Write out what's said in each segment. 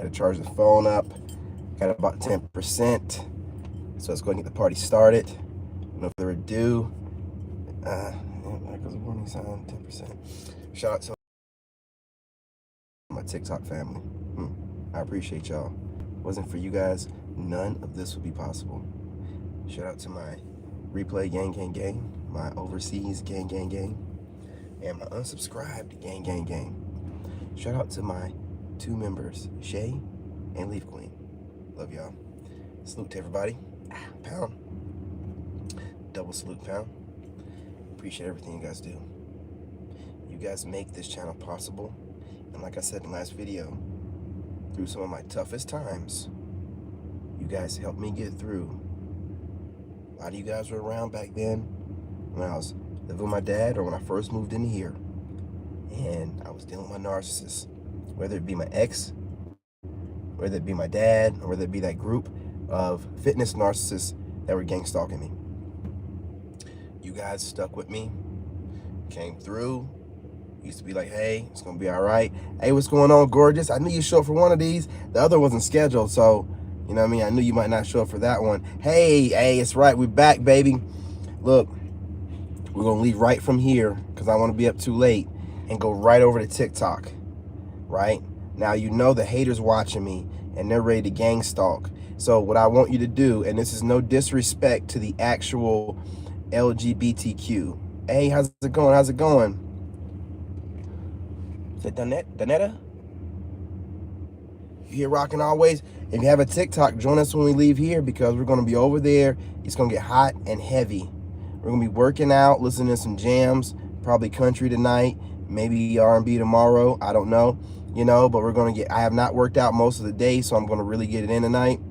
Had to charge the phone up. Got about 10%. So let's go and get the party started. No further ado. There goes a warning sign, 10%. Shout out to my TikTok family. I appreciate y'all. Wasn't for you guys, none of this would be possible. Shout out to my replay gang, my overseas gang, and my unsubscribed gang. Shout out to my 2 members, Shay and Leaf Queen. Love y'all. Salute to everybody. Pound. Double salute, pound. Appreciate everything you guys do. You guys make this channel possible. And like I said in the last video, through some of my toughest times, you guys helped me get through. A lot of you guys were around back then when I was living with my dad or when I first moved into here. And I was dealing with my narcissist. Whether it be my ex, whether it be my dad, or whether it be that group of fitness narcissists that were gang stalking me. You guys stuck with me, came through. Used to be like, hey, it's gonna be all right. Hey, what's going on, gorgeous? I knew you'd show up for one of these. The other wasn't scheduled, so, you know what I mean? I knew you might not show up for that one. Hey, it's right, we're back, baby. Look, we're gonna leave right from here, because I wanna be up too late, and go right over to TikTok, right? Now, you know the haters watching me, and they're ready to gang stalk. So what I want you to do, and this is no disrespect to the actual LGBTQ. Hey, how's it going? How's it going? Is it Donetta? You here rocking always? If you have a TikTok, join us when we leave here because we're going to be over there. It's going to get hot and heavy. We're going to be working out, listening to some jams, probably country tonight, maybe R&B tomorrow. I don't know, you know, but we're going to get, I have not worked out most of the day, so I'm going to really get it in tonight.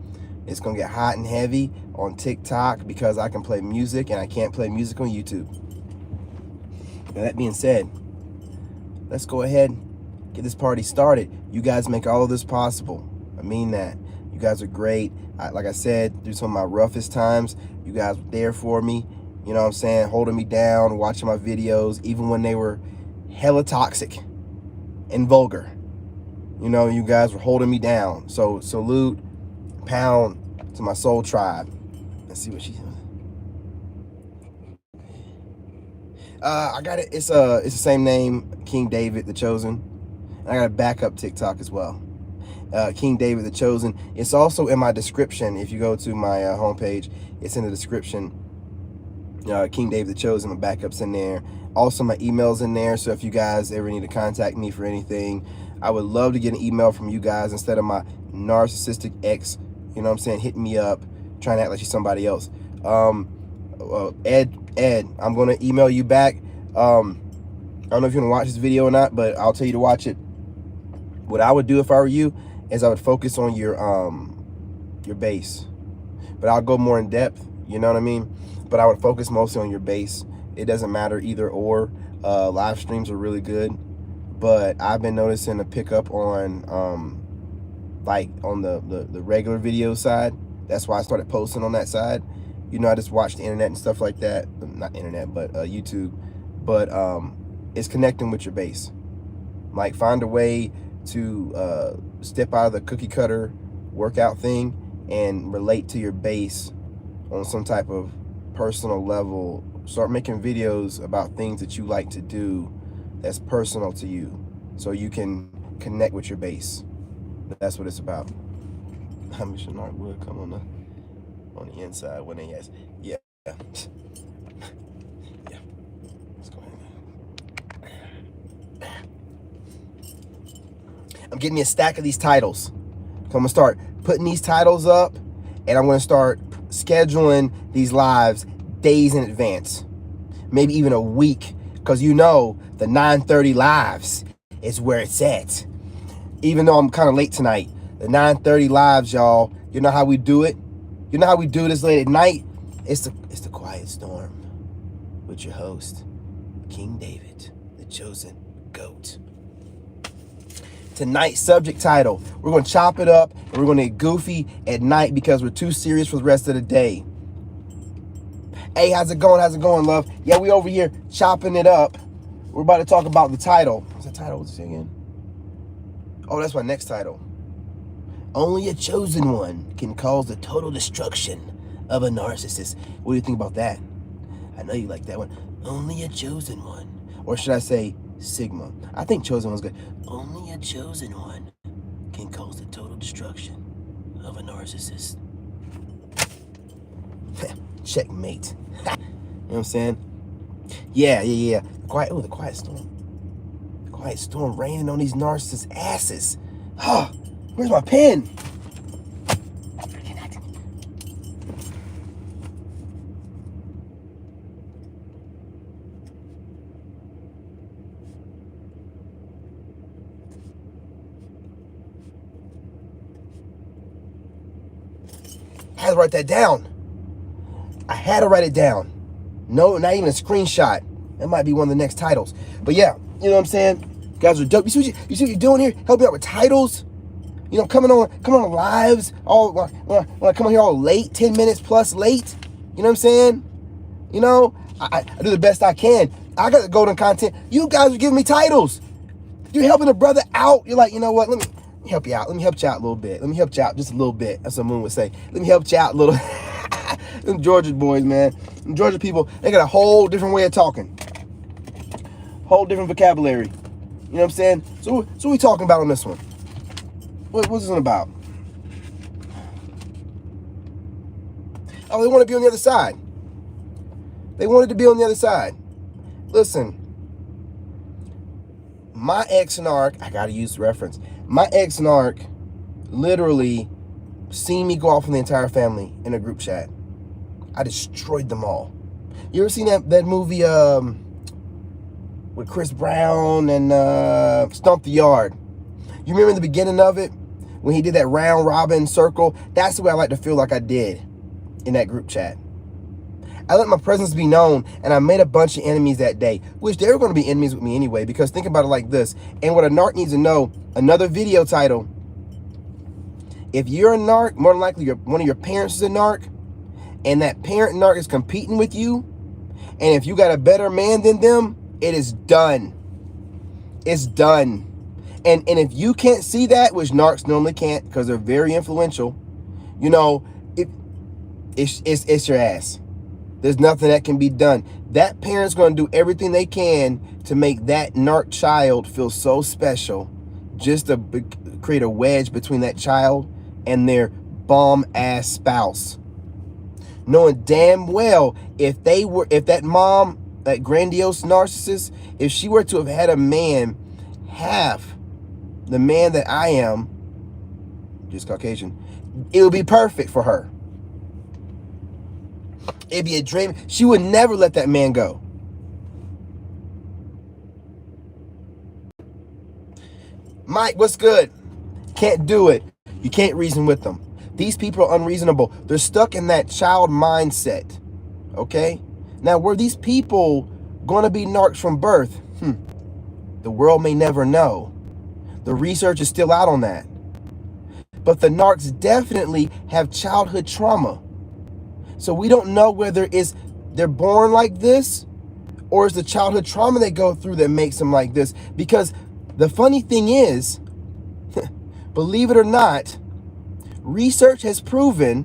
It's going to get hot and heavy on TikTok because I can play music and I can't play music on YouTube. Now, that being said, let's go ahead and get this party started. You guys make all of this possible. I mean that. You guys are great. Like I said, through some of my roughest times, you guys were there for me. You know what I'm saying? Holding me down, watching my videos, even when they were hella toxic and vulgar. You know, you guys were holding me down. So salute, pound to my soul tribe. Let's see what she's doing. I got it. It's the same name, King DavidTheChosen. I got a backup TikTok as well. King DavidTheChosen. It's also in my description. If you go to my homepage, it's in the description. King DavidTheChosen. My backup's in there. Also, my email's in there. So if you guys ever need to contact me for anything, I would love to get an email from you guys instead of my narcissistic ex. You know what I'm saying? Hitting me up, trying to act like she's somebody else. Ed, I'm gonna email you back. I don't know if you want to watch this video or not, but I'll tell you to watch it. What I would do if I were you is I would focus on your base, but I'll go more in depth. You know what I mean? But I would focus mostly on your base. It doesn't matter either or. Live streams are really good, but I've been noticing a pickup on like on the regular video side. That's why I started posting on that side. You know, I just watch the internet and stuff like that. Not internet, but YouTube. But it's connecting with your base. Like, find a way to step out of the cookie cutter workout thing and relate to your base on some type of personal level. Start making videos about things that you like to do that's personal to you, so you can connect with your base. That's what it's about. How much Shanard would come on the inside when they ask? Yeah. Yeah. Let's go ahead. I'm getting me a stack of these titles. So I'm gonna start putting these titles up, and I'm gonna start scheduling these lives days in advance, maybe even a week, because you know the 9:30 lives is where it's at. Even though I'm kind of late tonight, the 9:30 lives, y'all. You know how we do it. You know how we do this late at night? It's the Quiet Storm with your host, King David, the chosen GOAT. Tonight's subject title, we're going to chop it up and we're going to get goofy at night because we're too serious for the rest of the day. Hey, how's it going? How's it going, love? Yeah, we over here chopping it up. We're about to talk about the title. What's the title? What's it again? Oh, that's my next title. Only a chosen one can cause the total destruction of a narcissist. What do you think about that? I know you like that one. Only a chosen one. Or should I say Sigma? I think chosen one's good. Only a chosen one can cause the total destruction of a narcissist. Checkmate. You know what I'm saying? Yeah. The quiet storm. The quiet storm raining on these narcissist asses. Oh, where's my pen? I had to write that down. I had to write it down. No, not even a screenshot. That might be one of the next titles. But yeah, you know what I'm saying? You guys are dope. You see what you're doing here? Helping out with titles. You know, coming on lives. All when I come on here all late, 10 minutes plus late. You know what I'm saying? You know, I do the best I can. I got the golden content. You guys are giving me titles. You're helping a brother out. You're like, you know what? Let me help you out. Let me help you out a little bit. Let me help you out just a little bit. That's what Moon would say. Let me help you out a little. Them Georgia boys, man. Them Georgia people, they got a whole different way of talking. Whole different vocabulary. You know what I'm saying? So what we talking about on this one? What's this one about? Oh, they want to be on the other side. They wanted to be on the other side. Listen, my ex-narc, I got to use the reference. My ex-narc literally seen me go off on the entire family in a group chat. I destroyed them all. You ever seen that movie with Chris Brown and Stomp the Yard? You remember the beginning of it when he did that round robin circle? That's the way I like to feel like I did in that group chat. I let my presence be known, and I made a bunch of enemies that day, which they were going to be enemies with me anyway, because think about it like this. And what a narc needs to know, another video title, if you're a narc, more than likely one of your parents is a narc, and that parent narc is competing with you, and if you got a better man than them, it is done. It's done. And if you can't see that, which narcs normally can't because they're very influential, you know, it's your ass. There's nothing that can be done. That parent's going to do everything they can to make that narc child feel so special, just to create a wedge between that child and their bomb-ass spouse. Knowing damn well if that mom, that grandiose narcissist, if she were to have had a man half the man that I am, just Caucasian, it would be perfect for her. It'd be a dream. She would never let that man go. Mike, what's good? Can't do it. You can't reason with them. These people are unreasonable. They're stuck in that child mindset. Okay? Now, were these people going to be narcs from birth? The world may never know. The research is still out on that. But the narcs definitely have childhood trauma. So we don't know whether they're born like this or it's the childhood trauma they go through that makes them like this. Because the funny thing is, believe it or not, research has proven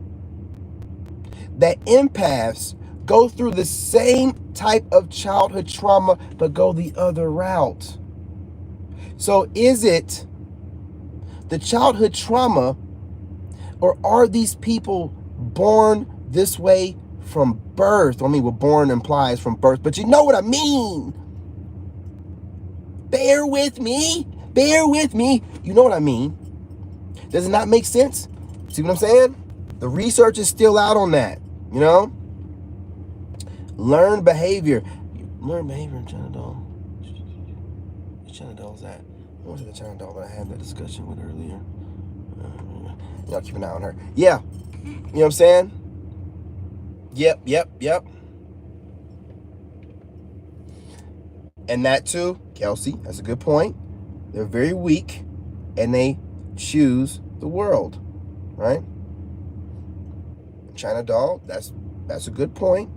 that empaths go through the same type of childhood trauma but go the other route. So is it the childhood trauma, or are these people born this way from birth? I mean, well, born implies from birth, but you know what I mean. Bear with me. Bear with me. You know what I mean. Does it not make sense? See what I'm saying? The research is still out on that, you know? Learned behavior. Learned behavior in China doll. Which China doll is that? What was the China doll that I had that discussion with earlier? Y'all keep an eye on her. Yeah. You know what I'm saying? Yep. And that too, Kelsey, that's a good point. They're very weak and they choose the world, right? China doll, that's a good point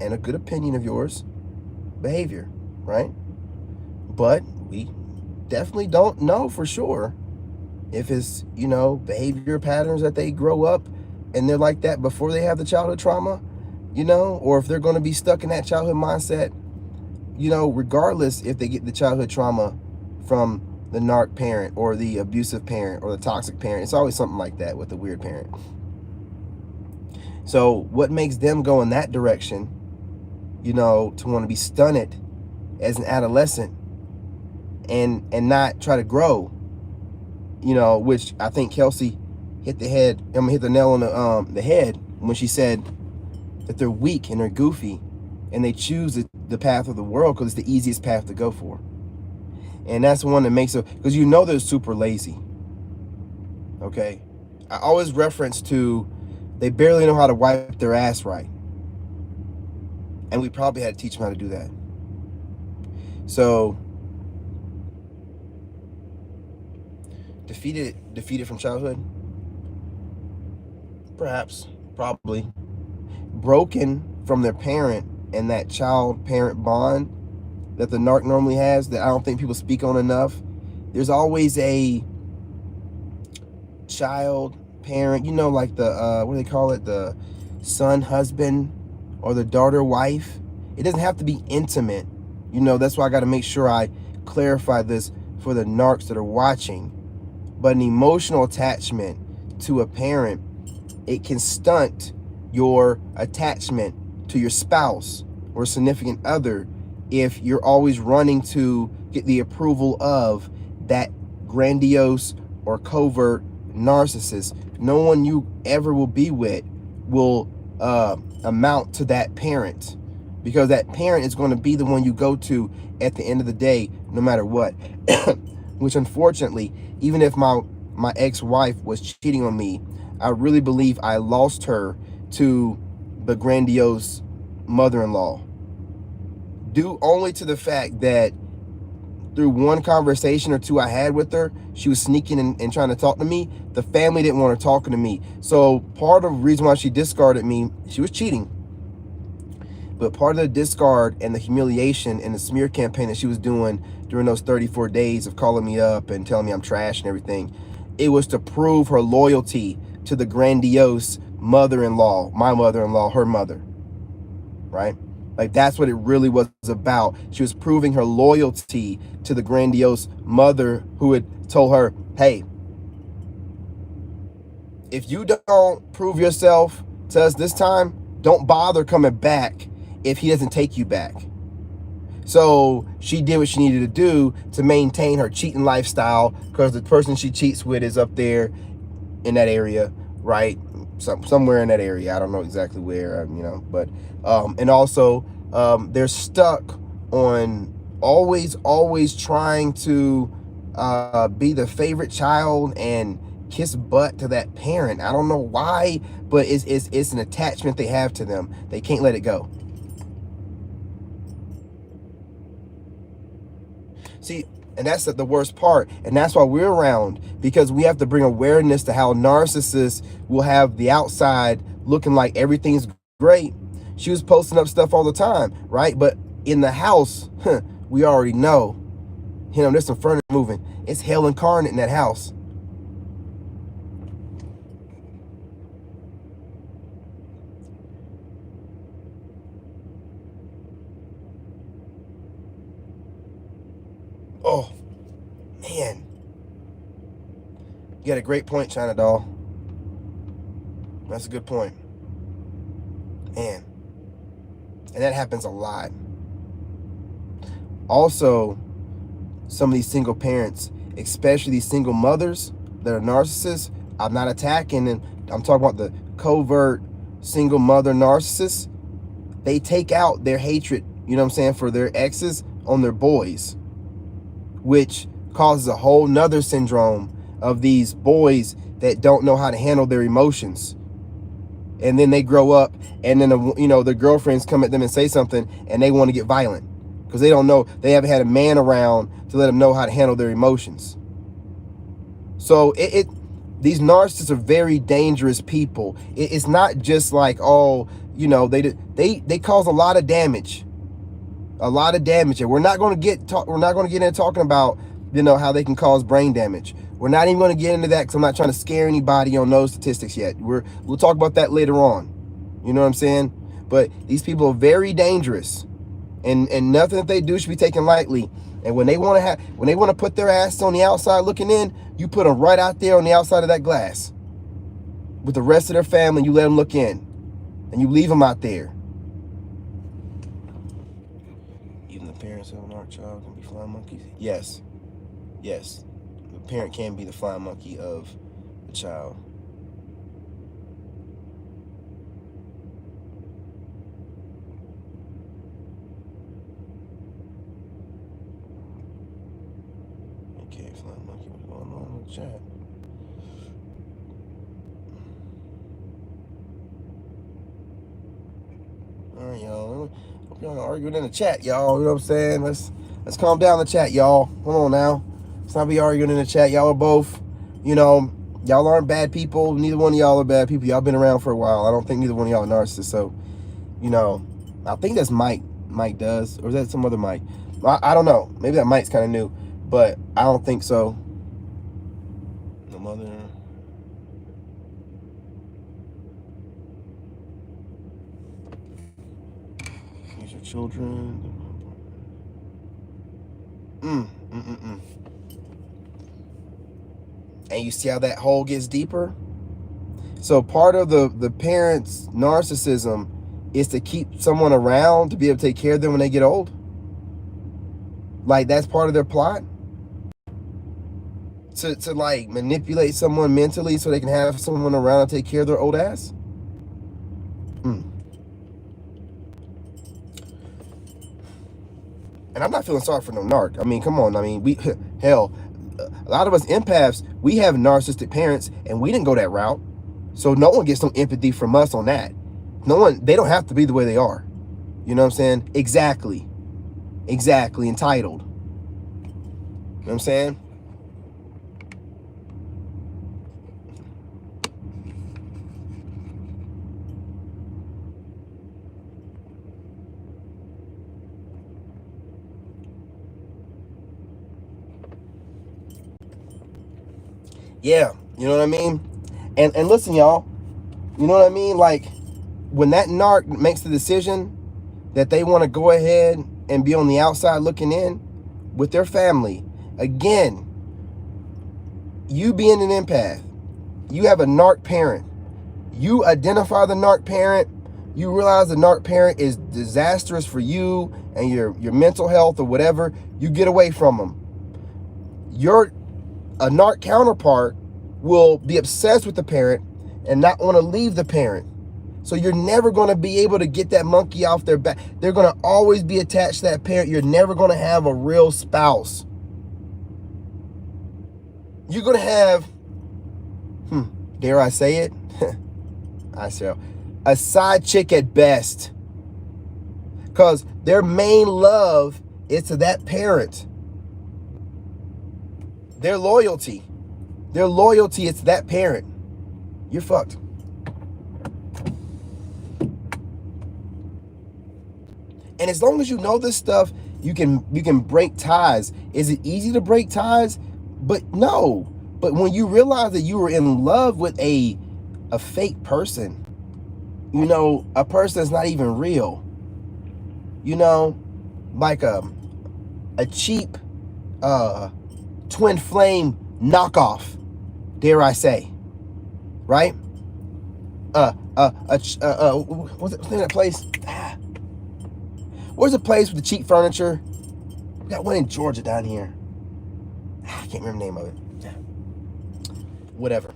and a good opinion of yours. Behavior, right? But we definitely don't know for sure if it's, you know, behavior patterns that they grow up and they're like that before they have the childhood trauma, you know, or if they're going to be stuck in that childhood mindset, you know, regardless if they get the childhood trauma from the narc parent or the abusive parent or the toxic parent. It's always something like that with the weird parent. So what makes them go in that direction, you know, to want to be stunted as an adolescent and not try to grow, you know, which I think Kelsey hit the nail on the head when she said that they're weak and they're goofy and they choose the path of the world because it's the easiest path to go for. And that's one that makes it, because you know they're super lazy. Okay? I always reference to, they barely know how to wipe their ass right. And we probably had to teach them how to do that. So, defeated from childhood? Perhaps, probably. Broken from their parent and that child-parent bond that the narc normally has that I don't think people speak on enough. There's always a child parent, you know, like the what do they call it, the son husband or the daughter wife. It doesn't have to be intimate, you know. That's why I got to make sure I clarify this for the narcs that are watching. But an emotional attachment to a parent, it can stunt your attachment to your spouse or significant other if you're always running to get the approval of that grandiose or covert narcissist. No one you ever will be with will amount to that parent, because that parent is going to be the one you go to at the end of the day, no matter what. Which unfortunately, even if my ex-wife was cheating on me, I really believe I lost her to the grandiose mother-in-law, due only to the fact that through one conversation or two I had with her, she was sneaking and trying to talk to me. The family didn't want her talking to me. So part of the reason why she discarded me, she was cheating. But part of the discard and the humiliation and the smear campaign that she was doing during those 34 days of calling me up and telling me I'm trash and everything, it was to prove her loyalty to the grandiose mother-in-law, my mother-in-law, her mother, right? Like, that's what it really was about. She was proving her loyalty to the grandiose mother who had told her, hey, if you don't prove yourself to us this time, don't bother coming back if he doesn't take you back. So she did what she needed to do to maintain her cheating lifestyle, because the person she cheats with is up there in that area, right? Somewhere in that area. I don't know exactly where, you know, but and also they're stuck on always trying to be the favorite child and kiss butt to that parent. I don't know why, but it's an attachment they have to them. They can't let it go. See, and that's the worst part. And that's why we're around, because we have to bring awareness to how narcissists will have the outside looking like everything's great. She was posting up stuff all the time, right? But in the house, we already know, you know, there's some furniture moving. It's hell incarnate in that house. Oh, man. You got a great point, China Doll. That's a good point. Man. And that happens a lot. Also, some of these single parents, especially these single mothers that are narcissists, I'm not attacking, and I'm talking about the covert single mother narcissists. They take out their hatred, you know what I'm saying, for their exes on their boys, which causes a whole nother syndrome of these boys that don't know how to handle their emotions. And then they grow up, and then, you know, their girlfriends come at them and say something, and they want to get violent because they don't know, they haven't had a man around to let them know how to handle their emotions. So these narcissists are very dangerous people. It's not just like, oh, you know, they cause a lot of damage. A lot of damage, and we're not going to get into talking about, you know, how they can cause brain damage. We're not even going to get into that because I'm not trying to scare anybody on those statistics yet. We'll talk about that later on. You know what I'm saying? But these people are very dangerous, and nothing that they do should be taken lightly. And when they want to put their ass on the outside looking in, you put them right out there on the outside of that glass with the rest of their family. You let them look in, and you leave them out there. Even the parents of an art child can be flying monkeys. Yes. The parent can be the flying monkey of the child. Okay, flying monkey, what's going on in the chat? All right, y'all. We're arguing in the chat, y'all. You know what I'm saying? Let's calm down in the chat, y'all. Come on now. Let's not be arguing in the chat. Y'all are both, y'all aren't bad people. Neither one of y'all are bad people. Y'all been around for a while. I don't think neither one of y'all are narcissists. So, I think that's Mike. Mike does. Or is that some other Mike? I don't know. Maybe that Mike's kind of new. But I don't think so. The mother. These are children. And you see how that hole gets deeper? So part of the parents' narcissism is to keep someone around to be able to take care of them when they get old. Like, that's part of their plot. To like manipulate someone mentally so they can have someone around to take care of their old ass. And I'm not feeling sorry for no narc. I mean, come on. I mean, hell, a lot of us empaths, we have narcissistic parents and we didn't go that route. So no one gets no empathy from us on that. They don't have to be the way they are. You know what I'm saying? Exactly. Entitled. You know what I'm saying? Yeah, you know what I mean? And listen, y'all, you know what I mean? Like, when that narc makes the decision that they want to go ahead and be on the outside looking in with their family, again, you being an empath, you have a narc parent, you identify the narc parent, you realize the narc parent is disastrous for you and your mental health or whatever, you get away from them. A narc counterpart will be obsessed with the parent and not want to leave the parent. So you're never going to be able to get that monkey off their back. They're going to always be attached to that parent. You're never going to have a real spouse. You're going to have, dare I say it? I shall. A side chick at best. Because their main love is to that parent. Their loyalty is to that parent. You're fucked. And as long as you know this stuff, you can break ties. Is it easy to break ties? But no. But when you realize that you were in love with a fake person, a person that's not even real, like a cheap twin flame knockoff, dare I say, right? What's the name of that place? Where's the place with the cheap furniture? We got one in Georgia down here. I can't remember the name of it. Yeah. Whatever,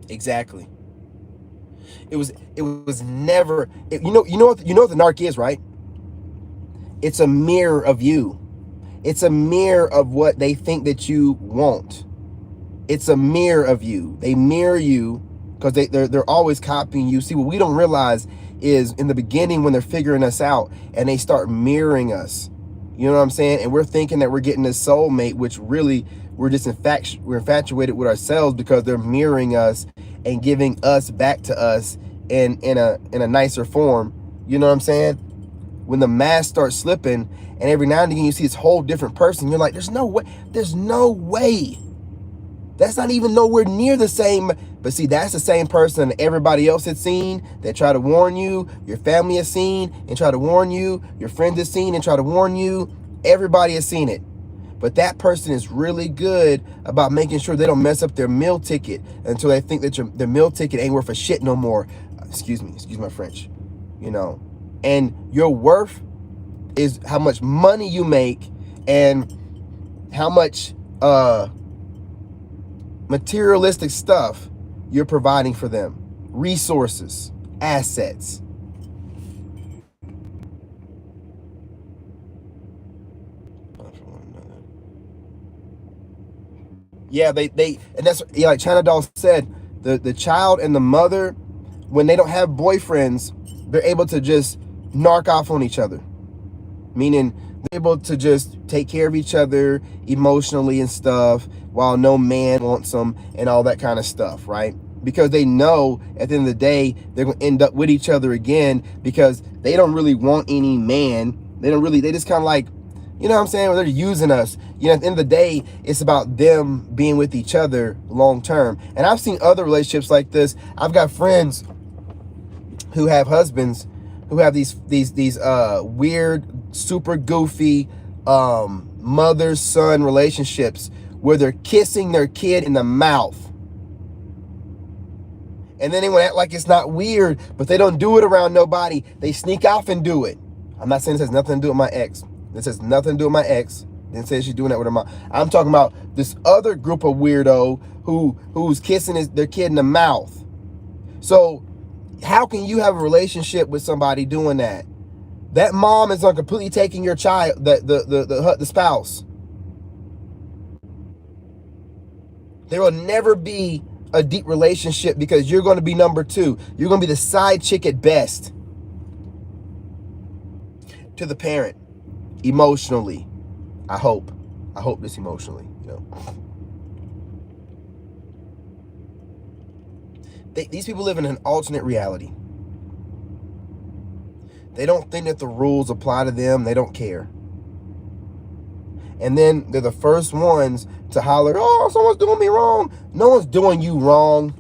Exactly. It was never. You know what the narc is, right? It's a mirror of you. It's a mirror of what they think that you want. It's a mirror of you. They mirror you because they're always copying you. See, what we don't realize is in the beginning when they're figuring us out and they start mirroring us. You know what I'm saying? And we're thinking that we're getting a soulmate, which really we're just we're infatuated with ourselves because they're mirroring us and giving us back to us in a nicer form. You know what I'm saying? When the mask starts slipping and every now and again you see this whole different person. You're like, there's no way. There's no way. That's not even nowhere near the same. But see, that's the same person that everybody else had seen that try to warn you. Your family has seen and try to warn you. Your friends have seen and try to warn you. Everybody has seen it. But that person is really good about making sure they don't mess up their meal ticket until they think that their meal ticket ain't worth a shit no more. Excuse my French. You know, and your worth is how much money you make and how much materialistic stuff you're providing for them. Resources, assets. Yeah, they and that's, yeah, like China Doll said, the child and the mother, when they don't have boyfriends, they're able to just narc off on each other. Meaning they're able to just take care of each other emotionally and stuff while no man wants them and all that kind of stuff, right? Because they know at the end of the day, they're going to end up with each other again because they don't really want any man. They just kind of like, you know what I'm saying? They're using us. You know, at the end of the day, it's about them being with each other long term. And I've seen other relationships like this. I've got friends who have husbands who have these weird, super goofy mother-son relationships where they're kissing their kid in the mouth. And then they want to act like it's not weird, but they don't do it around nobody. They sneak off and do it. I'm not saying this has nothing to do with my ex. This has nothing to do with my ex. Didn't say she's doing that with her mom. I'm talking about this other group of weirdo who's kissing their kid in the mouth. So how can you have a relationship with somebody doing that? That mom is on completely taking your child, the spouse. There will never be a deep relationship because you're going to be number two. You're going to be the side chick at best to the parent, emotionally. I hope this emotionally, you know. These people live in an alternate reality. They don't think that the rules apply to them. They don't care. And then they're the first ones to holler, oh, someone's doing me wrong. No one's doing you wrong.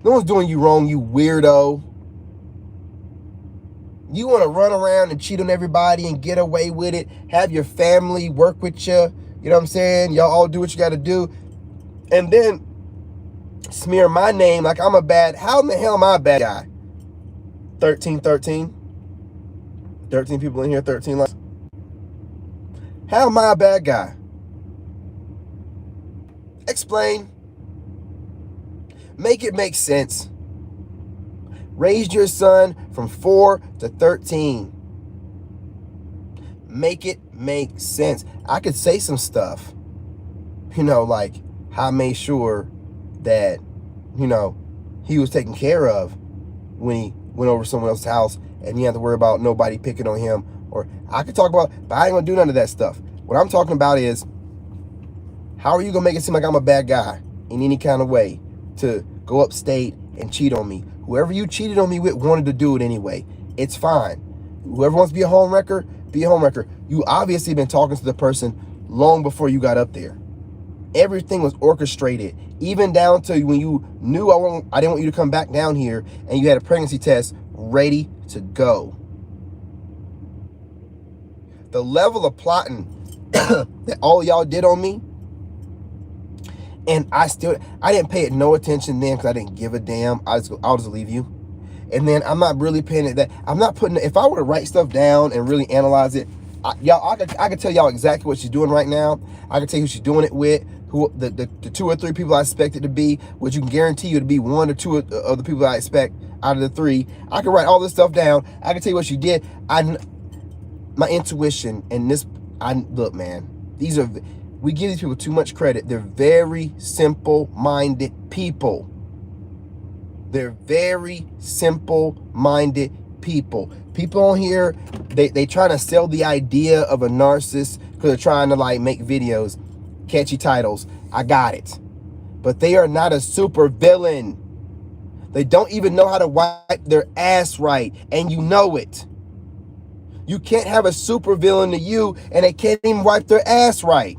No one's doing you wrong, you weirdo. You want to run around and cheat on everybody and get away with it. Have your family work with you. You know what I'm saying? Y'all all do what you got to do. And then smear my name like I'm a bad, how in the hell am I a bad guy? 13 people in here, 13 likes. How am I a bad guy? Explain. Make it make sense. Raised your son from 4 to 13. Make it make sense. I could say some stuff, you know, like how I made sure that, you know, he was taken care of when he went over to someone else's house and you have to worry about nobody picking on him. Or I could talk about, but I ain't gonna do none of that stuff. What I'm talking about is, how are you gonna make it seem like I'm a bad guy in any kind of way to go upstate and cheat on me? Whoever you cheated on me with wanted to do it anyway. It's fine. Whoever wants to be a home wrecker, be a home wrecker. You obviously been talking to the person long before you got up there. Everything was orchestrated, even down to when you knew I didn't want you to come back down here and you had a pregnancy test ready to go. The level of plotting that all y'all did on me, and I didn't pay it no attention then because I didn't give a damn. I'll just leave you. And then I'm not really paying it that. I'm not putting, if I were to write stuff down and really analyze it, I could tell y'all exactly what she's doing right now. I could tell you who she's doing it with, who the 2 or 3 people I expect it to be, which you can guarantee you to be 1 or 2 of the people I expect out of the 3. I could write all this stuff down. I can tell you what she did. My intuition and this, look, man, we give these people too much credit. They're very simple-minded people. They're very simple-minded people. People on here, they trying to sell the idea of a narcissist because they're trying to like make videos, catchy titles. I got it. But they are not a super villain. They don't even know how to wipe their ass right, and you know it. You can't have a supervillain to you and they can't even wipe their ass right.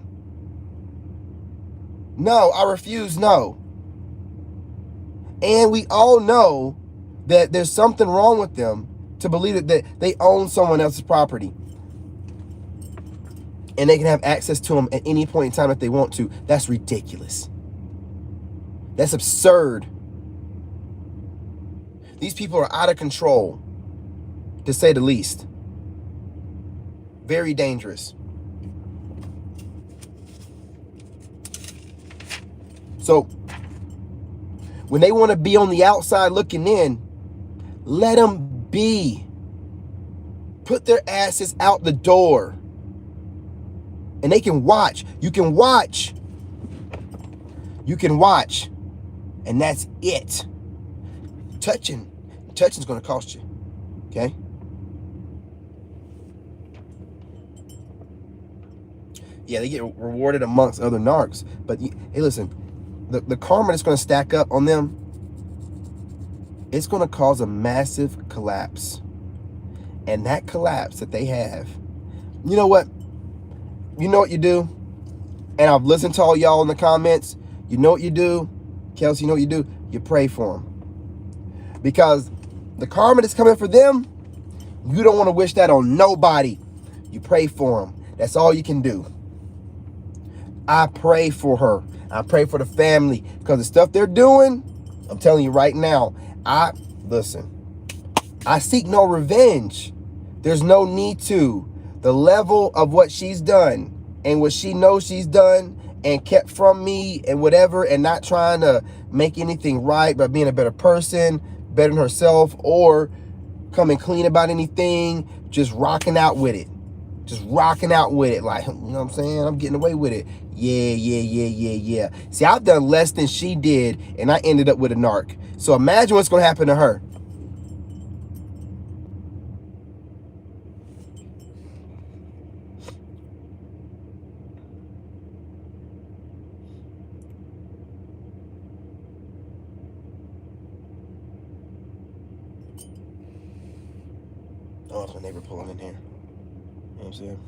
No, I refuse, no. And we all know that there's something wrong with them to believe that they own someone else's property. And they can have access to them at any point in time if they want to. That's ridiculous. That's absurd. These people are out of control, to say the least. Very dangerous. So, when they want to be on the outside looking in, let them be. Put their asses out the door. And they can watch. You can watch. You can watch. And that's it. Touching's going to cost you. Okay? Yeah, they get rewarded amongst other narcs. But, hey, listen. The karma that's going to stack up on them, it's going to cause a massive collapse. And that collapse that they have, you know what? You know what you do? And I've listened to all y'all in the comments. You know what you do? Kelsey, you know what you do? You pray for them. Because the karma that's coming for them, you don't want to wish that on nobody. You pray for them. That's all you can do. I pray for her. I pray for the family. Because the stuff they're doing, I'm telling you right now, listen, I seek no revenge. There's no need to. The level of what she's done and what she knows she's done and kept from me and whatever, and not trying to make anything right by being a better person, better than herself, or coming clean about anything, just rocking out with it. Just rocking out with it. Like, you know what I'm saying? I'm getting away with it. Yeah. See, I've done less than she did, and I ended up with a narc. So imagine what's going to happen to her. Oh, it's my neighbor pulling in here. You know what I'm saying?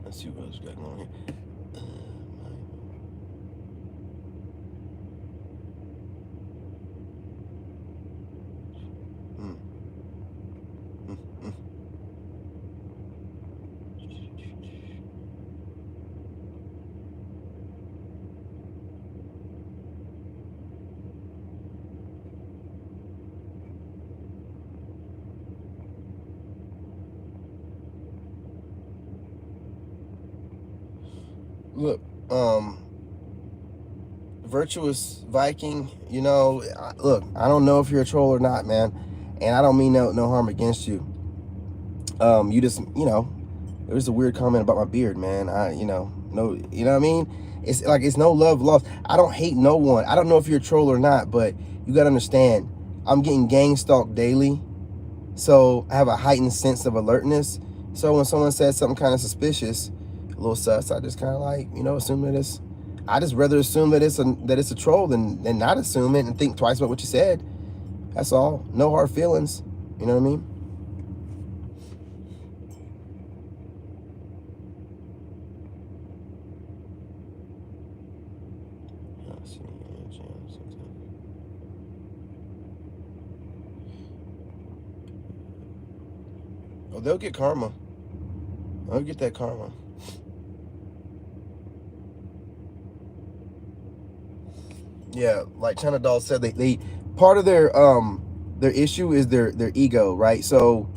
Let's see what else we got going on here. Look, Virtuous Viking, you know, look, I don't know if you're a troll or not, man, and I don't mean no harm against you. You just, you know, there was a weird comment about my beard, man. You know what I mean? It's like, it's no love lost. I don't hate no one. I don't know if you're a troll or not, but you gotta understand, I'm getting gang stalked daily, so I have a heightened sense of alertness. So when someone says something kind of suspicious, a little sus, I just kind of like, you know, assume that it's, I just rather assume that it's a troll than not assume it and think twice about what you said. That's all. No hard feelings. You know what I mean? Oh, they'll get karma. They'll get that karma. Yeah, like China Doll said, they part of their issue is their ego, right? So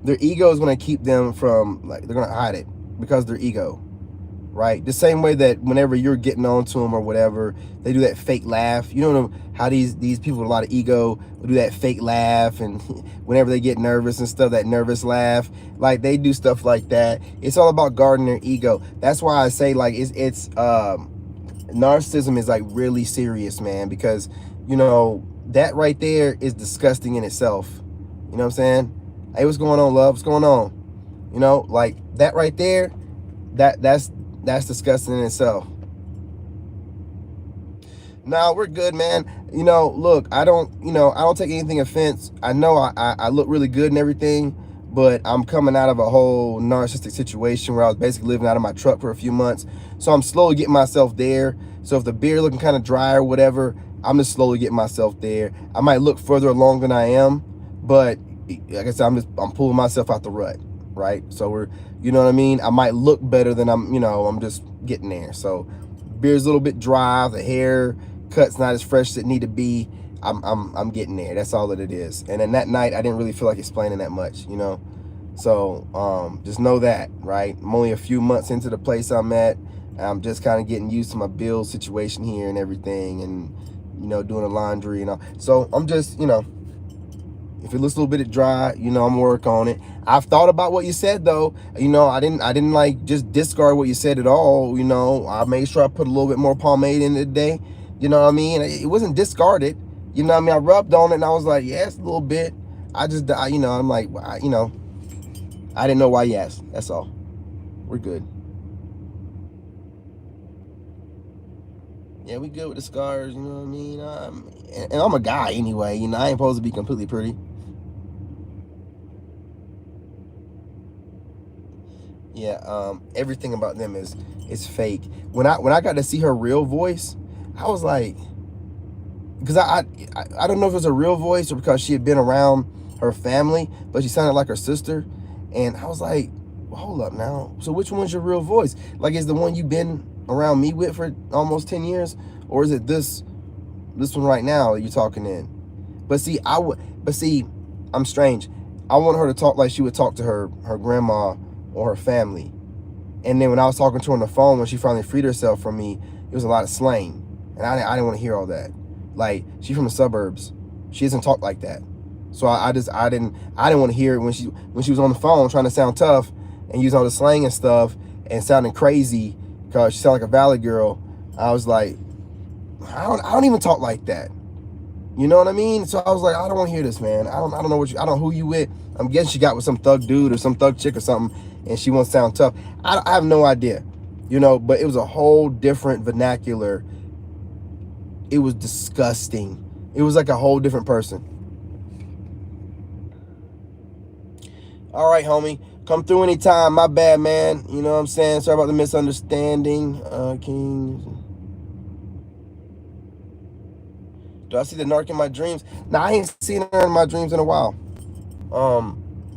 their ego is going to keep them from, like, they're going to hide it because their ego, right? The same way that whenever you're getting on to them or whatever, they do that fake laugh. You know how these people with a lot of ego will do that fake laugh, and whenever they get nervous and stuff, that nervous laugh, like they do stuff like that. It's all about guarding their ego. That's why I say, like, it's narcissism is like really serious, man, because, you know, that right there is disgusting in itself. You know what I'm saying? Hey, what's going on, love? What's going on? You know, like that right there, that's disgusting in itself. No, we're good, man. You know, look, I don't take anything offense. I know I look really good and everything, but I'm coming out of a whole narcissistic situation where I was basically living out of my truck for a few months. So I'm slowly getting myself there. So if the beer looking kind of dry or whatever, I'm just slowly getting myself there. I might look further along than I am, but like I said, I'm pulling myself out the rut, right? So we're, you know what I mean? I might look better than I'm just getting there. So beer's a little bit dry, the hair cut's not as fresh as it need to be. I'm getting there. That's all that it is. And then that night I didn't really feel like explaining that much, So just know that, right? I'm only a few months into the place I'm at. I'm just kind of getting used to my bill situation here and everything, and doing the laundry and all. So I'm just, if it looks a little bit dry, I'm work on it. I've thought about what you said though. I didn't like just discard what you said at all. I made sure I put a little bit more pomade in it today. You know what I mean? It wasn't discarded. You know what I mean? I rubbed on it and I was like, yes, a little bit. I'm like, I didn't know why you asked. That's all. We're good. Yeah, we good with the scars, you know what I mean? And I'm a guy anyway, I ain't supposed to be completely pretty. Yeah, everything about them is fake. When I got to see her real voice, I was like, because I don't know if it was a real voice or because she had been around her family, but she sounded like her sister, and I was like, well, hold up now. So which one's your real voice? Like, is the one you've been around me with for almost 10 years, or is it this one right now that you're talking in? But see, I'm strange. I want her to talk like she would talk to her grandma or her family. And then when I was talking to her on the phone, when she finally freed herself from me, it was a lot of slang, and I didn't want to hear all that. Like, she's from the suburbs. She doesn't talk like that. So I didn't want to hear it when she was on the phone trying to sound tough and using all the slang and stuff and sounding crazy because she sounded like a valley girl. I was like, I don't even talk like that. You know what I mean? So I was like, I don't want to hear this, man. I don't know I don't know who you with. I'm guessing she got with some thug dude or some thug chick or something, and she wants to sound tough. I have no idea, but it was a whole different vernacular. It was disgusting. It was like a whole different person. All right, homie. Come through anytime. My bad, man. You know what I'm saying? Sorry about the misunderstanding. King. Do I see the narc in my dreams? Nah, I ain't seen her in my dreams in a while.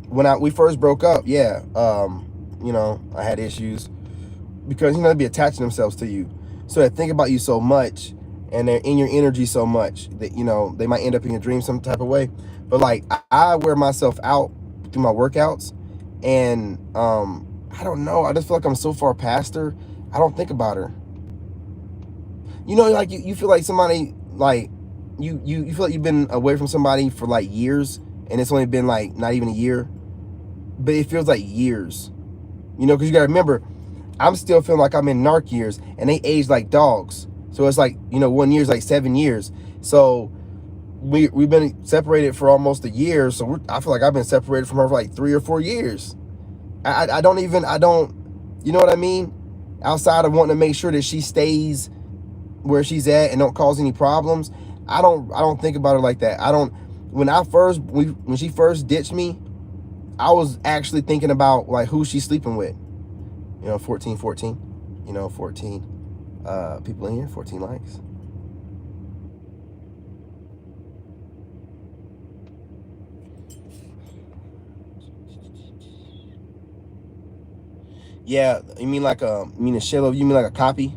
When we first broke up, yeah. I had issues because they be attaching themselves to you, so they think about you so much, and they're in your energy so much that they might end up in your dreams some type of way. But like, I wear myself out through my workouts, and I don't know. I just feel like I'm so far past her. I don't think about her. Like you feel like somebody like. You feel like you've been away from somebody for like years, and it's only been like not even a year, but it feels like years, because you gotta remember, I'm still feeling like I'm in narc years, and they age like dogs. So it's like 1 year is like 7 years. So we've been separated for almost a year. So I feel like I've been separated from her for like 3 or 4 years. I don't, you know what I mean? Outside of wanting to make sure that she stays where she's at and don't cause any problems. I don't think about her like that. When she first ditched me, I was actually thinking about like who she's sleeping with. 14, 14 people in here, 14 likes. Yeah, you mean like a shell of, you mean like a copy?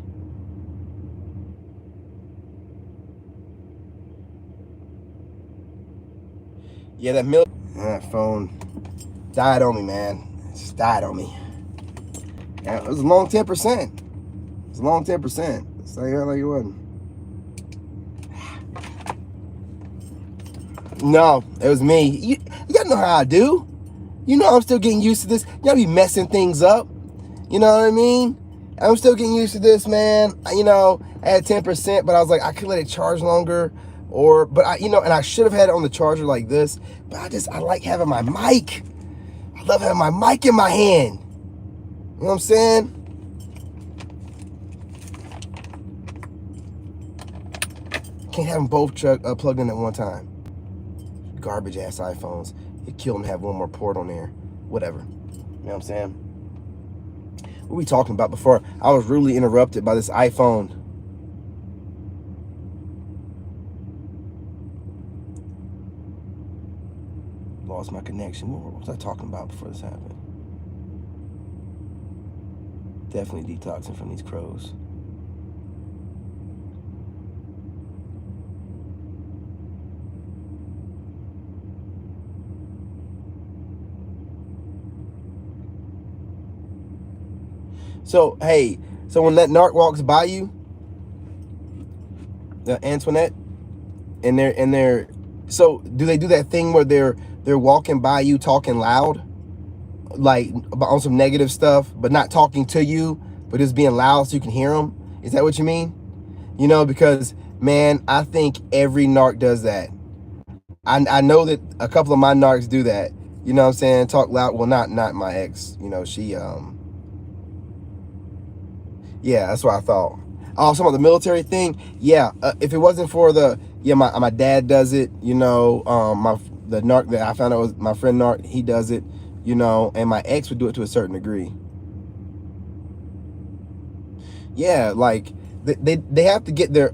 Yeah, that phone died on me, man. It just died on me. Yeah, it was a long 10%. It was a long 10%. It's like it wasn't. No, it was me. You gotta know how I do. I'm still getting used to this. Y'all be messing things up. You know what I mean? I'm still getting used to this, man. I had 10%, but I was like, I could let it charge longer. But I should have had it on the charger like this. But I like having my mic. I love having my mic in my hand. You know what I'm saying? Can't have them both plugged in at one time. Garbage ass iPhones. It killed them to have one more port on there. Whatever. You know what I'm saying? What were we talking about before? I was rudely interrupted by this iPhone. Lost my connection. What was I talking about before this happened? Definitely detoxing from these crows. So, hey, so when that narc walks by you, Antoinette, and they're, so do they do that thing where they're walking by you talking loud, like on some negative stuff, but not talking to you, but just being loud so you can hear them? Is that what you mean? You know, because, man, I think every narc does that. I know that a couple of my narcs do that. You know what I'm saying? Talk loud. Well, not my ex. You know, she, yeah, that's what I thought. Oh, some of the military thing. Yeah, if it wasn't for the, yeah, my dad does it. You know, the narc that I found out was my friend narc. He does it. You know, and my ex would do it to a certain degree. Yeah, like they have to get their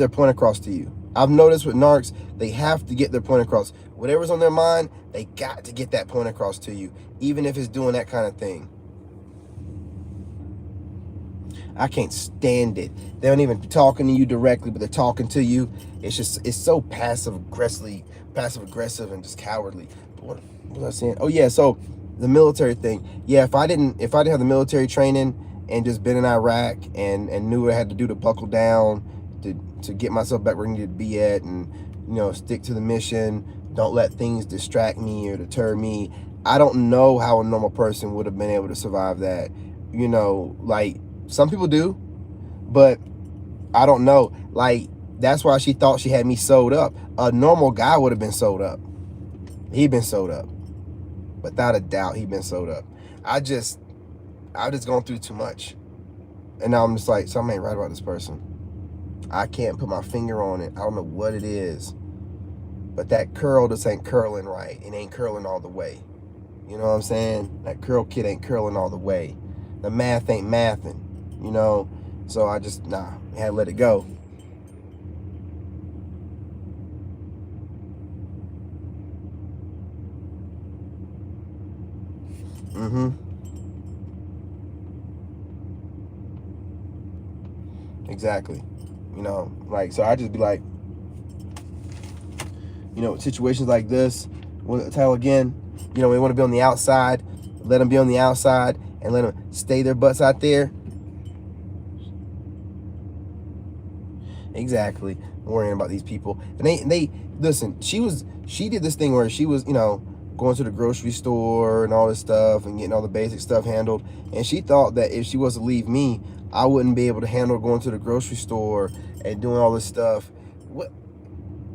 point across to you. I've noticed with narcs, they have to get their point across. Whatever's on their mind, they got to get that point across to you, even if it's doing that kind of thing. I can't stand it. They don't even be talking to you directly, but they're talking to you. It's so passive aggressive and just cowardly. But what was I saying? Oh yeah, so the military thing. Yeah, if I didn't have the military training and just been in Iraq and knew what I had to do to buckle down to get myself back where I needed to be at, and you know, stick to the mission, don't let things distract me or deter me, I don't know how a normal person would have been able to survive that. You know, like, some people do, but I don't know. Like, that's why she thought she had me sewed up. A normal guy would have been sewed up. He'd been sewed up. Without a doubt, he'd been sewed up. I've just gone through too much. And now I'm just like, something ain't right about this person. I can't put my finger on it. I don't know what it is. But that curl just ain't curling right. It ain't curling all the way. You know what I'm saying? That curl kit ain't curling all the way. The math ain't mathing. You know, so I just, I had to let it go. Exactly. You know, like, so I just be like, you know, situations like this, what's the title again? You know, we want to be on the outside, let them be on the outside and let them stay their butts out there. Exactly. Worrying about these people. And they listen, she did this thing where she was, you know, going to the grocery store and all this stuff and getting all the basic stuff handled. And she thought that if she was to leave me, I wouldn't be able to handle going to the grocery store and doing all this stuff. What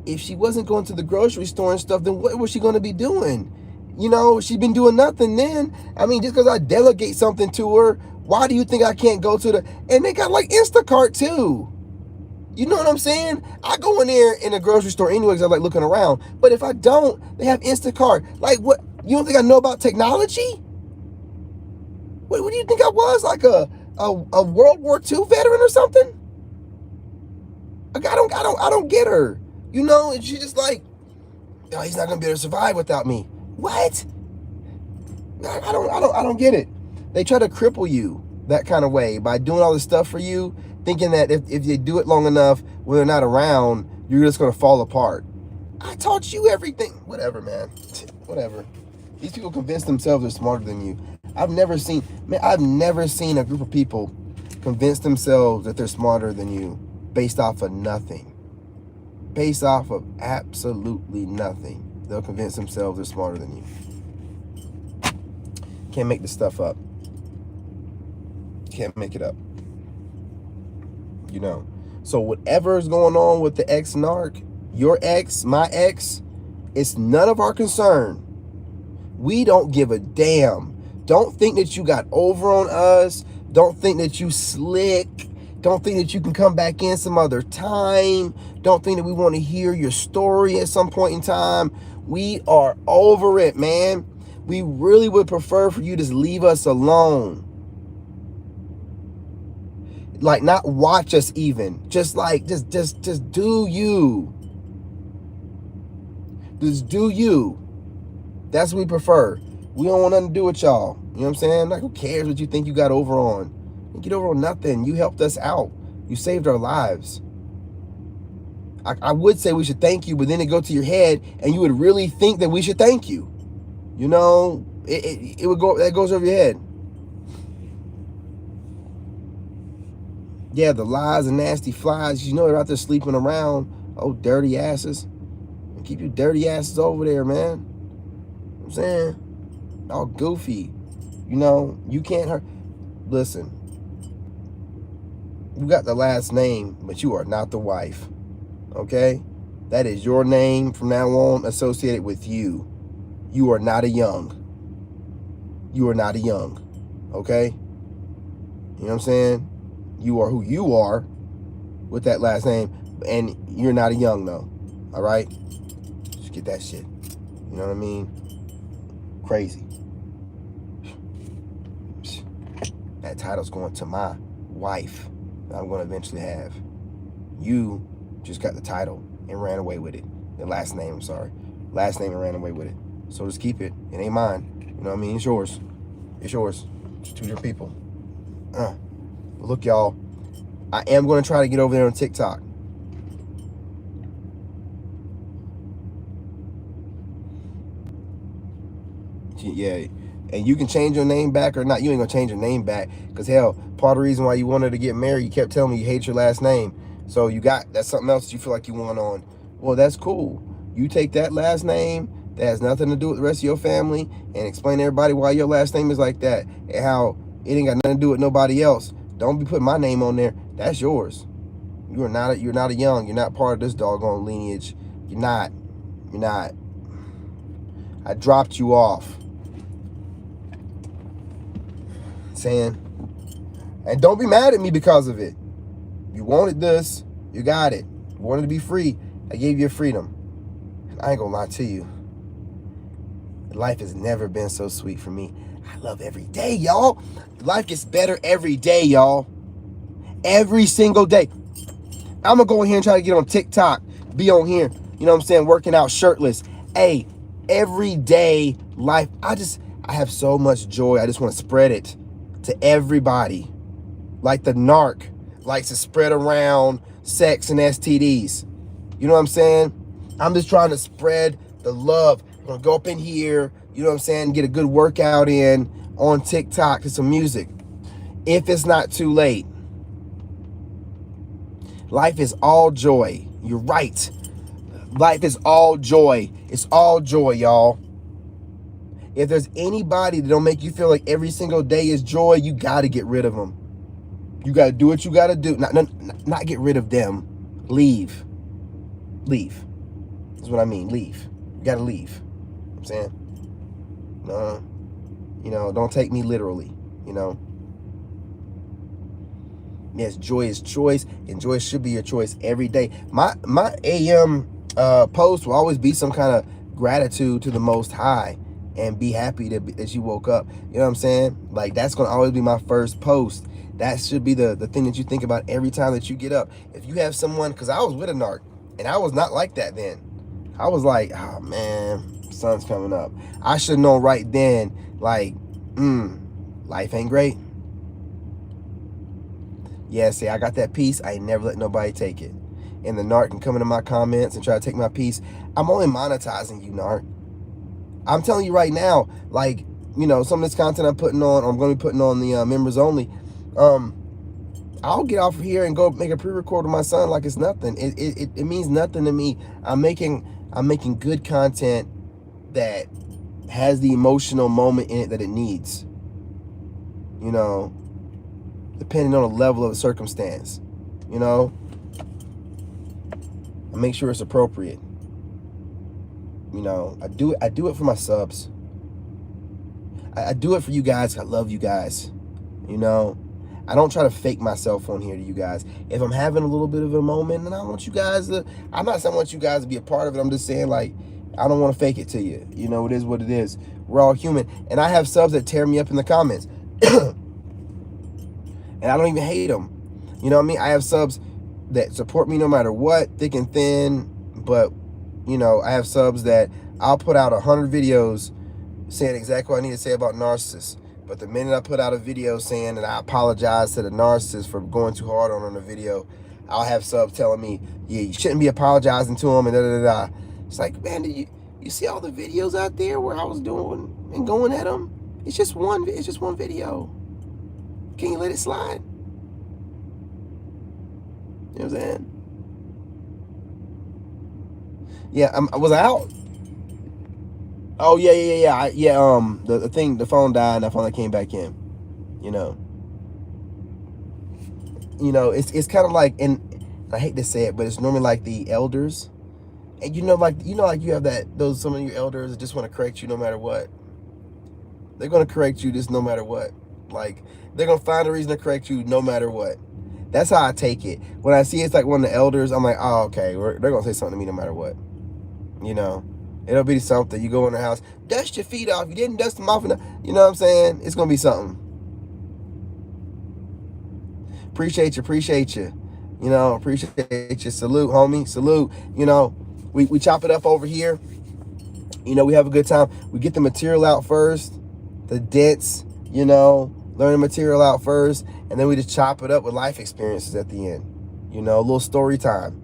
if she wasn't going to the grocery store and stuff, then what was she going to be doing? You know, she'd been doing nothing then. I mean, just because I delegate something to her, why do you think I can't go to the, and they got like Instacart too. You know what I'm saying? I go in there in a grocery store anyway because I like looking around. But if I don't, they have Instacart. Like, what? You don't think I know about technology? What do you think I was? Like a World War II veteran or something? Like, I don't get her. You know, and she's just like, oh, he's not gonna be able to survive without me. What? I don't get it. They try to cripple you that kind of way by doing all this stuff for you, thinking that if you do it long enough when they're not around, you're just going to fall apart. I taught you everything. Whatever, man. Whatever. These people convince themselves they're smarter than you. I've never seen a group of people convince themselves that they're smarter than you based off of nothing. Based off of absolutely nothing. They'll convince themselves they're smarter than you. Can't make this stuff up. Can't make it up. You know, so whatever is going on with the ex-narc, your ex, my ex, it's none of our concern. We don't give a damn. Don't think that you got over on us. Don't think that you slick. Don't think that you can come back in some other time. Don't think that we want to hear your story at some point in time. We are over it, man. We really would prefer for you to just leave us alone. Like, not watch us even. Just do you. Just do you. That's what we prefer. We don't want nothing to do with y'all. You know what I'm saying? Like, who cares what you think you got over on? You get over on nothing. You helped us out. You saved our lives. I would say we should thank you, but then it go to your head and you would really think that we should thank you. You know, it would go, that goes over your head. Yeah, the lies and nasty flies, you know, they're out there sleeping around. Oh, dirty asses. Keep your dirty asses over there, man. You know what I'm saying? All goofy. You know, you can't hurt. Listen, you got the last name, but you are not the wife. Okay? That is your name from now on associated with you. You are not a Young. You are not a Young. Okay? You know what I'm saying? You are who you are with that last name, and you're not a Young, though. All right? Just get that shit. You know what I mean? Crazy. That title's going to my wife that I'm going to eventually have. You just got the title and ran away with it. The last name, I'm sorry. Last name and ran away with it. So just keep it. It ain't mine. You know what I mean? It's yours. It's yours. It's two different people. Look, y'all, I am going to try to get over there on TikTok. Yeah, and you can change your name back or not. You ain't going to change your name back because, hell, part of the reason why you wanted to get married, you kept telling me you hate your last name. So that's something else you feel like you want on. Well, that's cool. You take that last name that has nothing to do with the rest of your family and explain to everybody why your last name is like that and how it ain't got nothing to do with nobody else. Don't be putting my name on there. That's yours. You're not a Young. You're not part of this doggone lineage. You're not. I dropped you off. Saying, and don't be mad at me because of it. You wanted this, you got it. You wanted to be free, I gave you freedom. And I ain't gonna lie to you, life has never been so sweet for me. I love every day, y'all. Life gets better every day, y'all. Every single day. I'm gonna go in here and try to get on TikTok, be on here, you know what I'm saying, working out shirtless. Hey, every day, life, I have so much joy. I just want to spread it to everybody. Like the narc likes to spread around sex and STDs. You know what I'm saying? I'm just trying to spread the love. I'm gonna go up in here, you know what I'm saying, get a good workout in on TikTok to some music. If it's not too late. Life is all joy. You're right. Life is all joy. It's all joy, y'all. If there's anybody that don't make you feel like every single day is joy, you got to get rid of them. You got to do what you got to do. Not get rid of them. Leave. Leave. That's what I mean. Leave. You got to leave. You know what I'm saying? No. You know, don't take me literally. You know. Yes, joy is choice, and joy should be your choice every day. My AM post will always be some kind of gratitude to the Most High. And be happy that you woke up. You know what I'm saying? Like, that's going to always be my first post. That should be the thing that you think about every time that you get up. If you have someone, because I was with a narc, and I was not like that then. I was like, oh, man, sun's coming up. I should know right then, like, life ain't great. Yeah, see, I got that peace. I ain't never let nobody take it. And the narc can come into my comments and try to take my peace. I'm only monetizing you, narc. I'm telling you right now, like, you know, some of this content I'm putting on, or I'm going to be putting on the members only, I'll get off of here and go make a pre-record with my son like it's nothing. It means nothing to me. I'm making good content that has the emotional moment in it that it needs. You know, depending on the level of the circumstance. You know, I make sure it's appropriate. You know, I do it for my subs. I do it for you guys. I love you guys. You know, I don't try to fake myself on here to you guys. If I'm having a little bit of a moment and I want you guys to, I'm not saying I want you guys to be a part of it. I'm just saying, like, I don't want to fake it to you. You know, it is what it is. We're all human. And I have subs that tear me up in the comments. And I don't even hate them. You know what I mean? I have subs that support me no matter what, thick and thin. But, you know, I have subs that I'll put out 100 videos saying exactly what I need to say about narcissists. But the minute I put out a video saying that I apologize to the narcissist for going too hard on the video, I'll have subs telling me, yeah, you shouldn't be apologizing to him and da-da-da-da. It's like, man, did you see all the videos out there where I was doing and going at him? It's just one video. Can you let it slide? You know what I'm saying? Yeah, was I out? Oh yeah. The phone died and I finally came back in. You know, it's kind of like, and I hate to say it, but it's normally like the elders, and like you have some of your elders that just want to correct you no matter what. They're gonna correct you just no matter what. Like, they're gonna find a reason to correct you no matter what. That's how I take it. When I see it's like one of the elders, I'm like, oh, okay, they're gonna say something to me no matter what. You know, it'll be something. You go in the house, dust your feet off. You didn't dust them off enough. You know what I'm saying? It's gonna be something. Appreciate you. You know, appreciate you. Salute, homie. Salute. You know, we chop it up over here. You know, we have a good time. We get the material out first, the dents, you know, learn the material out first, and then we just chop it up with life experiences at the end. You know, a little story time,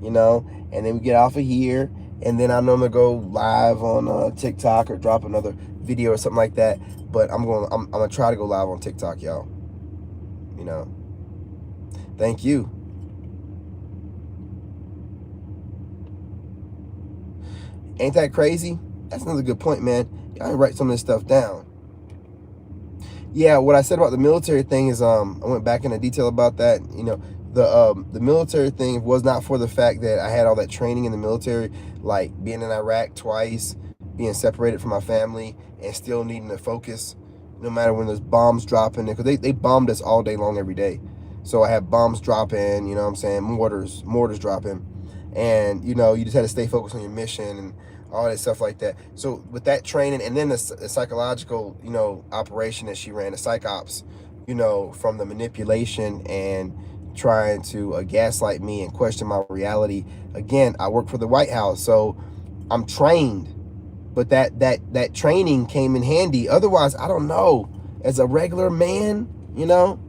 you know, and then we get off of here, and then I normally go live on TikTok or drop another video or something like that. But I'm gonna try to go live on TikTok, y'all. You know, thank you. Ain't that crazy? That's another good point, man. Y'all write some of this stuff down. Yeah, what I said about the military thing is, I went back into detail about that. You know, the military thing was not for the fact that I had all that training in the military, like being in Iraq twice, being separated from my family, and still needing to focus no matter when there's bombs dropping, because they bombed us all day long every day. So I had bombs dropping, you know what I'm saying, mortars dropping, and you know, you just had to stay focused on your mission and all that stuff like that. So with that training, and then the psychological, you know, operation that she ran, the psych ops, you know, from the manipulation and trying to gaslight me and question my reality. Again, I work for the White House, so I'm trained, but that training came in handy. Otherwise, I don't know, as a regular man, you know.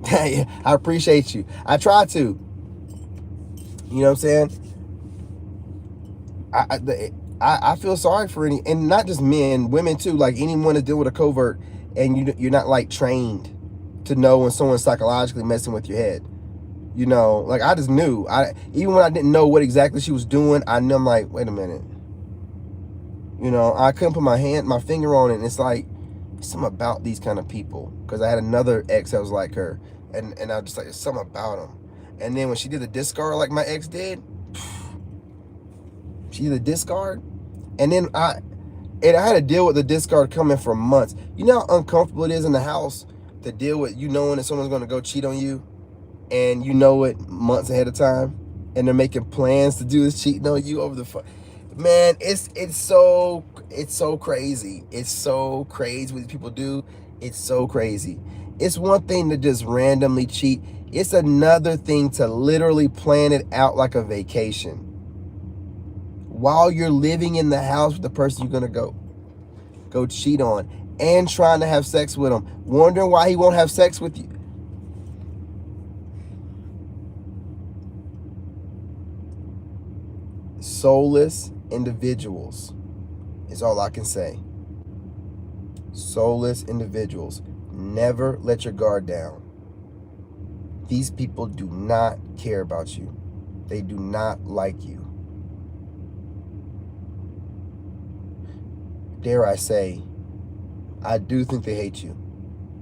I appreciate you. I try to, you know what I'm saying? I feel sorry for any, and not just men, women too, like anyone to deal with a covert, and you're not like trained to know when someone's psychologically messing with your head. You know, like I just knew. Even when I didn't know what exactly she was doing, I knew. I'm like, wait a minute. You know, I couldn't put my finger on it, and it's like something about these kind of people, because I had another ex that was like her, and I was just like, there's something about them. And then when she did the discard like my ex did, she did the discard, and then I had to deal with the discard coming for months. You know how uncomfortable it is in the house to deal with you knowing that someone's going to go cheat on you, and you know it months ahead of time, and they're making plans to do this cheating on you over the phone. Man, it's so crazy. It's so crazy what these people do. It's so crazy. It's one thing to just randomly cheat. It's another thing to literally plan it out like a vacation, while you're living in the house with the person you're gonna go cheat on, and trying to have sex with him, wondering why he won't have sex with you. Soulless individuals is all I can say. Soulless individuals. Never let your guard down. These people do not care about you. They do not like you. Dare I say, I do think they hate you.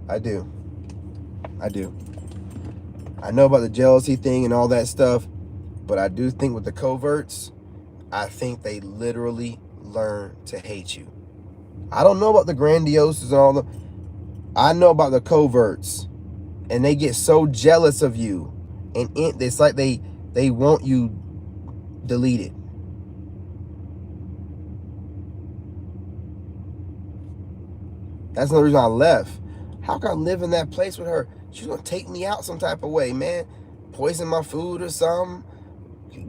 I do. I know about the jealousy thing and all that stuff, but I do think with the coverts, I think they literally learn to hate you. I don't know about the grandioses and all the, I know about the coverts. and they get so jealous of you, and it's like they want you deleted. That's another reason I left. How can I live in that place with her? She's gonna take me out some type of way, man. Poison my food or something.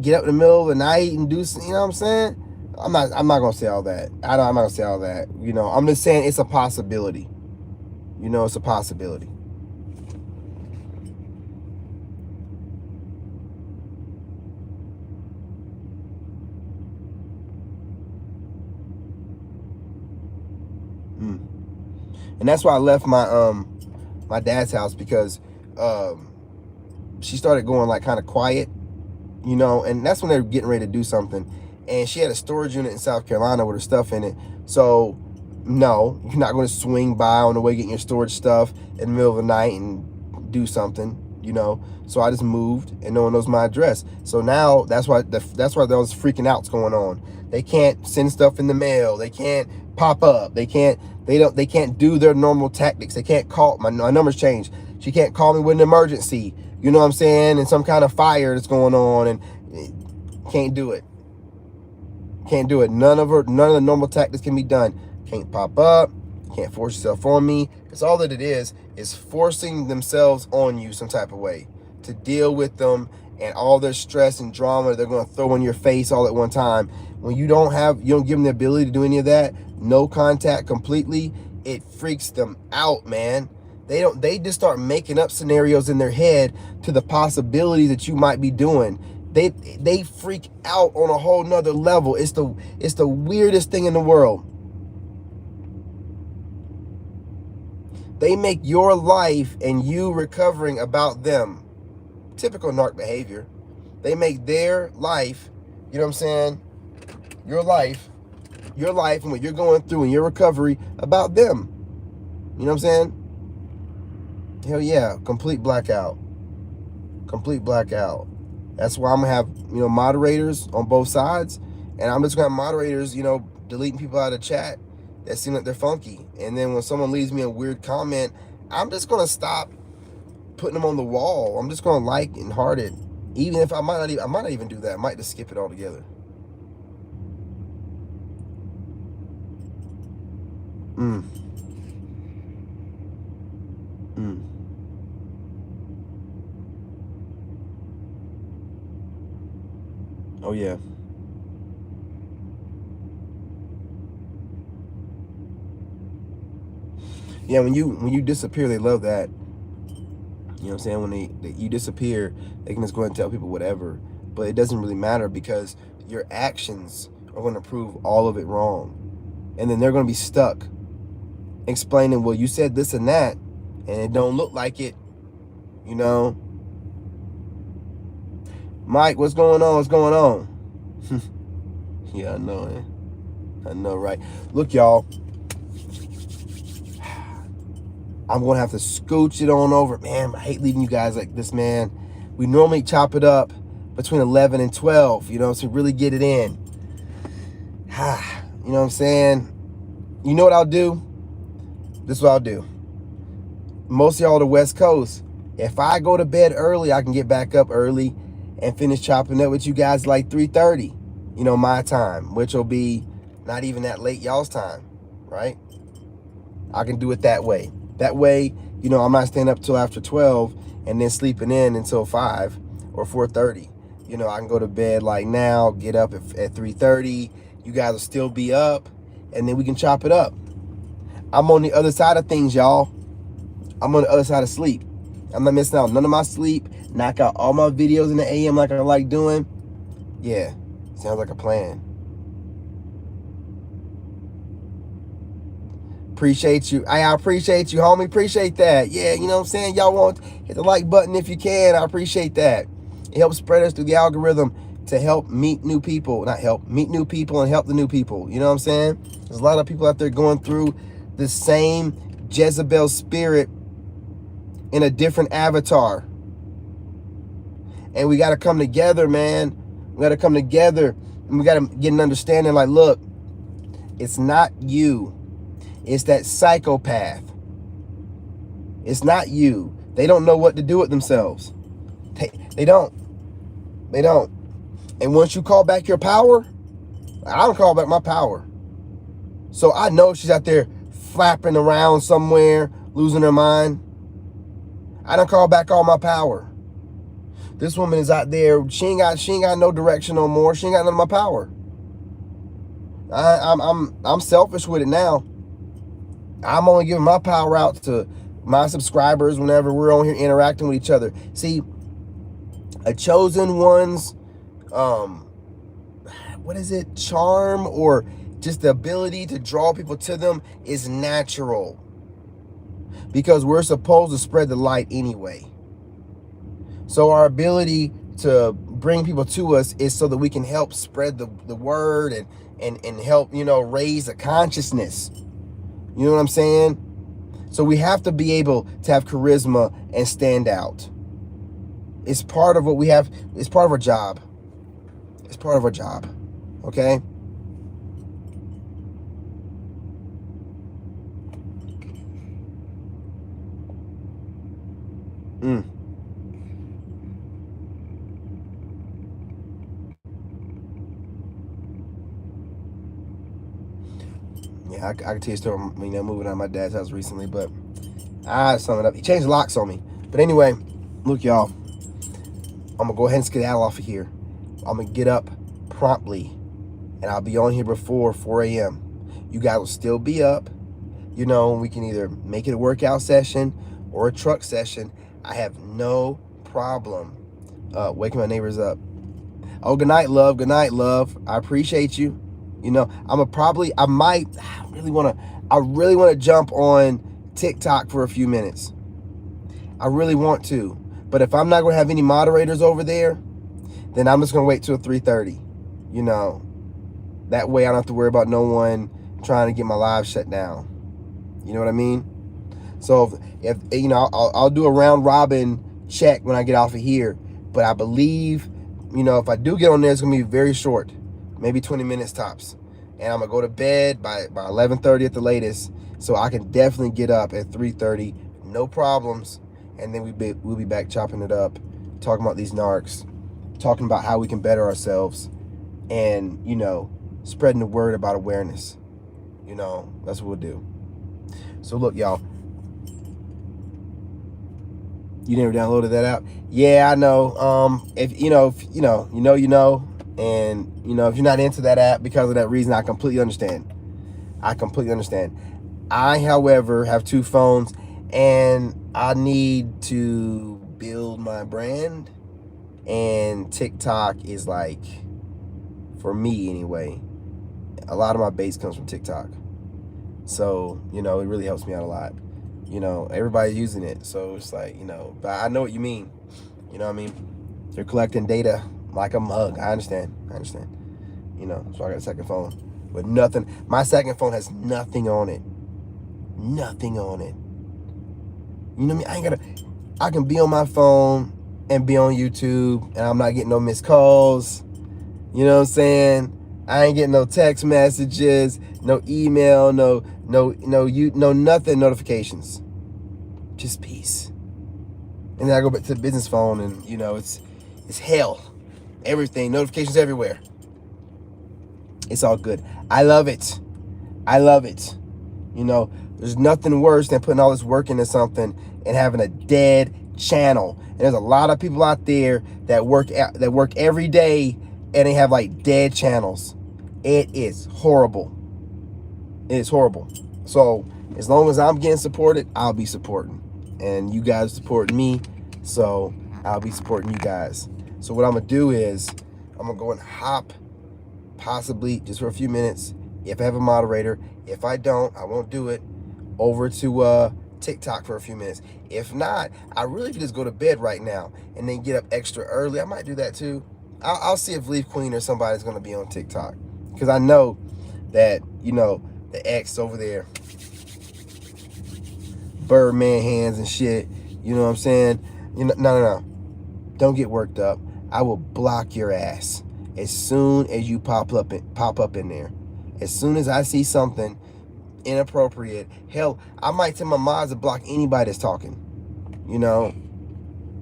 Get up in the middle of the night and do, you know what I'm saying? I'm not gonna say all that. I'm not gonna say all that. You know, I'm just saying it's a possibility. You know, it's a possibility. And that's why I left my dad's house, because she started going like kind of quiet, you know, and that's when they were getting ready to do something. And she had a storage unit in South Carolina with her stuff in it. So no, you're not going to swing by on the way getting your storage stuff in the middle of the night and do something, you know. So I just moved, and no one knows my address. So now that's why those freaking outs going on. They can't send stuff in the mail. They can't pop up. They can't do their normal tactics. They can't call. My number's changed. She can't call me with an emergency. You know what I'm saying? And some kind of fire that's going on, and can't do it. Can't do it. None of the normal tactics can be done. Can't pop up. Can't force yourself on me. It's all that it is forcing themselves on you some type of way to deal with them and all their stress and drama they're going to throw in your face all at one time. When you don't give them the ability to do any of that, no contact completely, it freaks them out, man. They just start making up scenarios in their head to the possibilities that you might be doing. They freak out on a whole nother level. It's the weirdest thing in the world. They make your life and you recovering about them. Typical narc behavior. They make their life, you know what I'm saying, your life and what you're going through and your recovery about them. You know what I'm saying? Hell yeah, complete blackout. Complete blackout. That's why I'm gonna have, you know, moderators on both sides, and I'm just gonna have moderators, you know, deleting people out of chat that seem like they're funky. And then when someone leaves me a weird comment, I'm just gonna stop putting them on the wall. I'm just gonna like and heart it. Even if I might not even do that. I might just skip it altogether. Oh yeah. Yeah, when you disappear, they love that. You know what I'm saying? When you disappear, they can just go ahead and tell people whatever. But it doesn't really matter, because your actions are going to prove all of it wrong. And then they're going to be stuck explaining, well, you said this and that, and it don't look like it, you know. Mike, what's going on? What's going on? Yeah, I know, man. I know, right? Look, y'all. I'm going to have to scooch it on over. Man, I hate leaving you guys like this, man. We normally chop it up between 11 and 12, you know, so really get it in. You know what I'm saying? You know what I'll do? This is what I'll do. Most of y'all are the West Coast. If I go to bed early, I can get back up early and finish chopping up with you guys like 3:30, you know, my time, which will be not even that late y'all's time, right? I can do it that way. That way, you know, I'm not staying up till after 12 and then sleeping in until 5 or 4:30. You know, I can go to bed like now, get up at 3:30. You guys will still be up, and then we can chop it up. I'm on the other side of things, y'all. I'm on the other side of sleep. I'm not missing out none of my sleep. Knock out all my videos in the AM like I like doing. Yeah, sounds like a plan. Appreciate you. I appreciate you, homie. Appreciate that. Yeah, you know what I'm saying? Y'all want hit the like button if you can. I appreciate that. It helps spread us through the algorithm to help meet new people. Meet new people and help the new people. You know what I'm saying? There's a lot of people out there going through the same Jezebel spirit in a different avatar. And we got to come together, man. We got to come together, and we got to get an understanding like, look, it's not you. It's that psychopath. It's not you. They don't know what to do with themselves. They don't. They don't. And once you call back your power, I don't call back my power. So I know she's out there flapping around somewhere, losing her mind. I don't call back all my power. This woman is out there. She ain't got no direction no more. She ain't got none of my power. I'm selfish with it now. I'm only giving my power out to my subscribers whenever we're on here interacting with each other. See, a chosen one's what is it? Charm or just the ability to draw people to them is natural. Because we're supposed to spread the light anyway. So our ability to bring people to us is so that we can help spread the word and help, raise a consciousness. You know what I'm saying? So we have to be able to have charisma and stand out. It's part of what we have. It's part of our job. It's part of our job. Okay? Yeah, I can tell you a story, moving out of my dad's house recently, but I sum it up. He changed the locks on me. But anyway, look, y'all, I'm going to go ahead and skedaddle off of here. I'm going to get up promptly, and I'll be on here before 4 a.m. You guys will still be up. We can either make it a workout session or a truck session. I have no problem waking my neighbors up. Oh, good night, love. Good night, love. I appreciate you. I really want to jump on TikTok for a few minutes. I really want to. But if I'm not going to have any moderators over there, then I'm just going to wait till 3:30. That way I don't have to worry about no one trying to get my live shut down. You know what I mean? So if I'll do a round robin check when I get off of here. But I believe, if I do get on there, it's going to be very short. Maybe 20 minutes tops. And I'm going to go to bed by 11:30 at the latest. So I can definitely get up at 3:30. No problems. And then we'll be back chopping it up. Talking about these narcs. Talking about how we can better ourselves. And, spreading the word about awareness. That's what we'll do. So look, y'all. You never downloaded that app? Yeah, I know. If you know. And, if you're not into that app because of that reason, I completely understand. I, however, have 2 phones, and I need to build my brand. And TikTok is like, for me anyway, a lot of my base comes from TikTok. So, it really helps me out a lot. Everybody's using it. So it's like, but I know what you mean. You know what I mean? They're collecting data like a mug. I understand. So I got a second phone. But nothing. My second phone has nothing on it. Nothing on it. You know what I mean? I can be on my phone and be on YouTube, and I'm not getting no missed calls. You know what I'm saying? I ain't getting no text messages, no email, no nothing, notifications. Just peace. And then I go back to the business phone, and it's hell. Everything, notifications everywhere. It's all good. I love it. There's nothing worse than putting all this work into something and having a dead channel. And there's a lot of people out there that work every day and they have like dead channels. It is horrible. So as long as I'm getting supported, I'll be supporting. And you guys support me, so I'll be supporting you guys. So what I'm going to do is I'm going to go and hop, possibly just for a few minutes, if I have a moderator. If I don't, I won't do it, over to TikTok for a few minutes. If not, I really could just go to bed right now and then get up extra early. I might do that too. I'll see if Leaf Queen or somebody's going to be on TikTok. Because I know that, the ex over there, Birdman hands and shit, you know what I'm saying? No. Don't get worked up. I will block your ass as soon as you pop up in there. As soon as I see something inappropriate, hell, I might tell my mods to block anybody that's talking. You You know,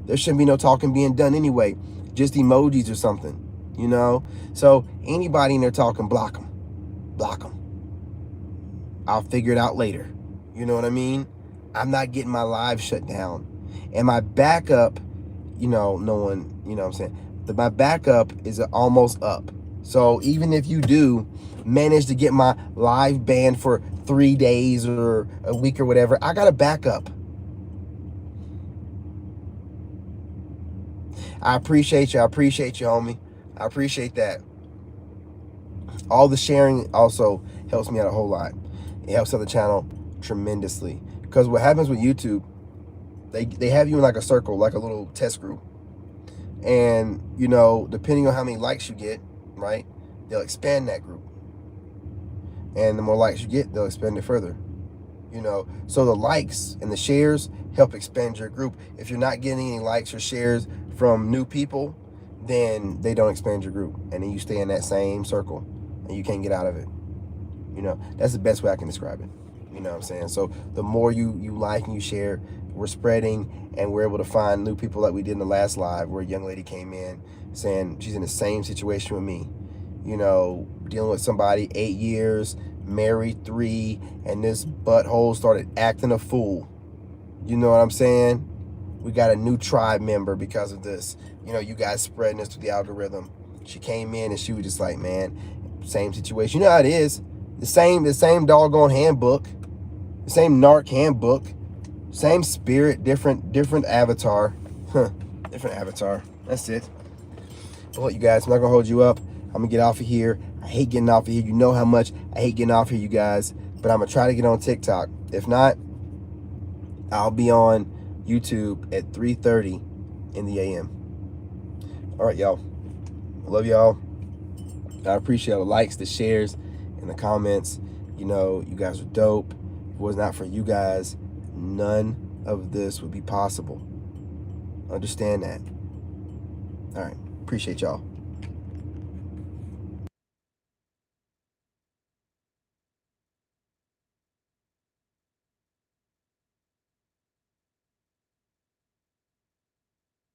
there shouldn't be no talking being done anyway. Just emojis or something, you know? So anybody in there talking, block them. Block them. I'll figure it out later. You know what I mean? I'm not getting my live shut down. And my backup, you know, no one, you know what I'm saying? My backup is almost up. So even if you do manage to get my live banned for 3 days or a week or whatever, I got a backup. I appreciate you. I appreciate you, homie. I appreciate that. All the sharing also helps me out a whole lot. It helps out the channel tremendously. Because what happens with YouTube, they have you in like a circle, like a little test group. And, you know, depending on how many likes you get, right, they'll expand that group. And the more likes you get, they'll expand it further. You know, so the likes and the shares help expand your group. If you're not getting any likes or shares from new people, then they don't expand your group. And then you stay in that same circle and you can't get out of it. You know, that's the best way I can describe it. You know what I'm saying? So the more you like and you share, we're spreading, and we're able to find new people like we did in the last live where a young lady came in saying she's in the same situation with me. You know, dealing with somebody 8 years, married 3, and this butthole started acting a fool. You know what I'm saying? We got a new tribe member because of this. You know, you guys spreading this through the algorithm. She came in and she was just like, man, same situation. You know how it is. The same doggone handbook, the same narc handbook, same spirit, different avatar. Different avatar. That's it. But look, you guys, I'm not gonna hold you up. I'm gonna get off of here. I hate getting off of here. You know how much I hate getting off here, you guys. But I'm gonna try to get on TikTok. If not, I'll be on YouTube at 3:30 in the AM. All right, y'all. I love y'all. I appreciate all the likes, the shares, and the comments. You know, you guys are dope. If it was not for you guys, none of this would be possible. Understand that. All right. Appreciate y'all.